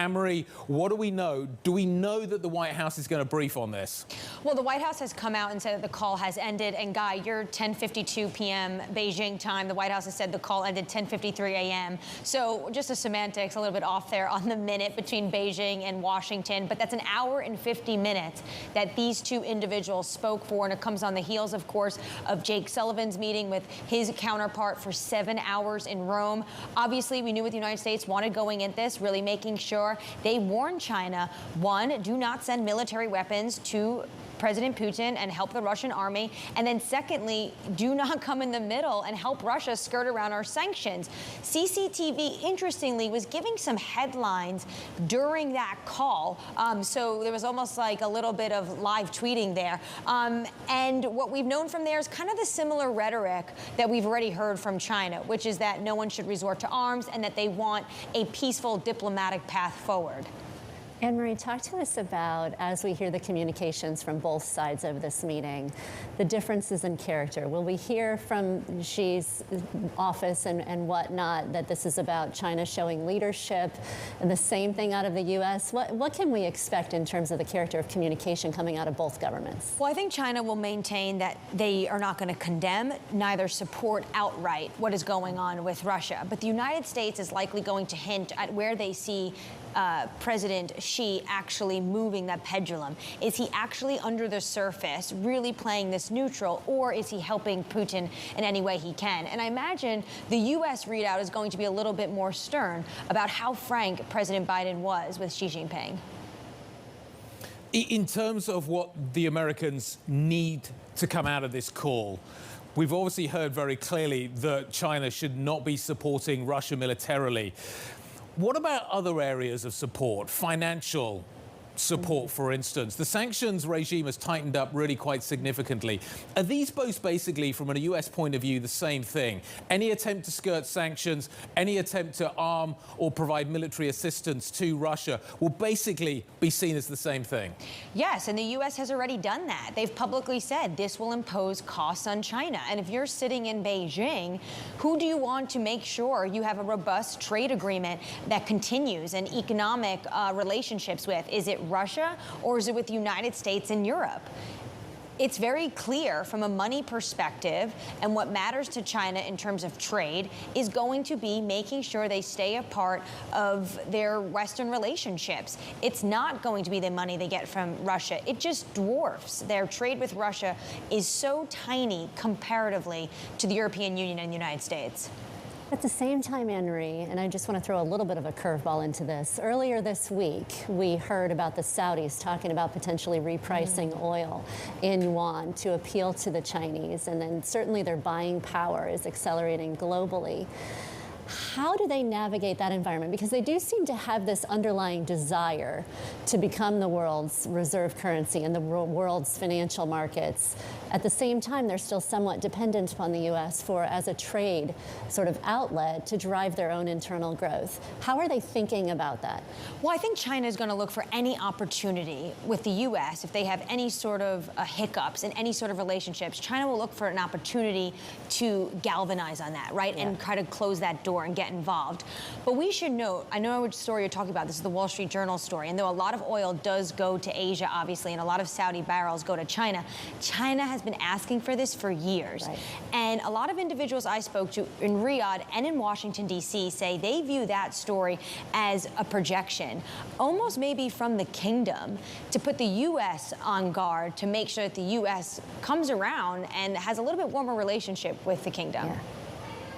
Annmarie, what do we know? Do we know that the White House is going to brief on this? Well, the White House has come out and said that the call has ended. And Guy, you're 10:52 p.m. Beijing time. The White House has said the call ended 10:53 a.m. So just the semantics, a little bit off there on the minute between Beijing and Washington. But that's an hour and 50 minutes that these two individuals spoke for. And it comes on the heels, of course, of Jake Sullivan's meeting with his counterpart for 7 hours in Rome. Obviously, we knew what the United States wanted going into this, really making sure they warned China, one, do not send military weapons to President Putin and help the Russian army. And then secondly, do not come in the middle and help Russia skirt around our sanctions. CCTV, interestingly, was giving some headlines during that call. So there was almost like a little bit of live tweeting there. And what we've known from there is kind of the similar rhetoric that we've already heard from China, which is that no one should resort to arms and that they want a peaceful diplomatic path forward. Annmarie, talk to us about, as we hear the communications from both sides of this meeting, the differences in character. Will we hear from Xi's office and whatnot that this is about China showing leadership, and the same thing out of the U.S.? What can we expect in terms of the character of communication coming out of both governments? Well, I think China will maintain that they are not going to condemn, neither support outright what is going on with Russia. But the United States is likely going to hint at where they see President Xi actually moving that pendulum. Is he actually under the surface really playing this neutral, or is he helping Putin in any way he can? And I imagine the U.S. readout is going to be a little bit more stern about how frank President Biden was with Xi Jinping. In terms of what the Americans need to come out of this call, we've obviously heard very clearly that China should not be supporting Russia militarily. What about other areas of support, financial support, for instance? The sanctions regime has tightened up really quite significantly. Are these both basically, from a U.S. point of view, the same thing? Any attempt to skirt sanctions, any attempt to arm or provide military assistance to Russia will basically be seen as the same thing? Yes, and the U.S. has already done that. They've publicly said this will impose costs on China. And if you're sitting in Beijing, who do you want to make sure you have a robust trade agreement that continues and economic relationships with? Is it Russia, or is it with the United States and Europe? It's very clear from a money perspective, and what matters to China in terms of trade is going to be making sure they stay a part of their Western relationships. It's not going to be the money they get from Russia. It just dwarfs. Their trade with Russia is so tiny comparatively to the European Union and the United States. At the same time, Annmarie, and I just want to throw a little bit of a curveball into this. Earlier this week, we heard about the Saudis talking about potentially repricing oil in yuan to appeal to the Chinese, and then certainly their buying power is accelerating globally. How do they navigate that environment? Because they do seem to have this underlying desire to become the world's reserve currency and the world's financial markets. At the same time, they're still somewhat dependent upon the U.S. as a trade sort of outlet to drive their own internal growth. How are they thinking about that? Well, I think China is going to look for any opportunity with the U.S. if they have any sort of hiccups in any sort of relationships. China will look for an opportunity to galvanize on that, right? Yeah. And try to close that door and get involved. But we should note, I know which story you're talking about. This is the Wall Street Journal story. And though a lot of oil does go to Asia, obviously, and a lot of Saudi barrels go to China, China has been asking for this for years. Right. And a lot of individuals I spoke to in Riyadh and in Washington, D.C. say they view that story as a projection, almost maybe from the kingdom, to put the U.S. on guard to make sure that the U.S. comes around and has a little bit warmer relationship with the kingdom. Yeah.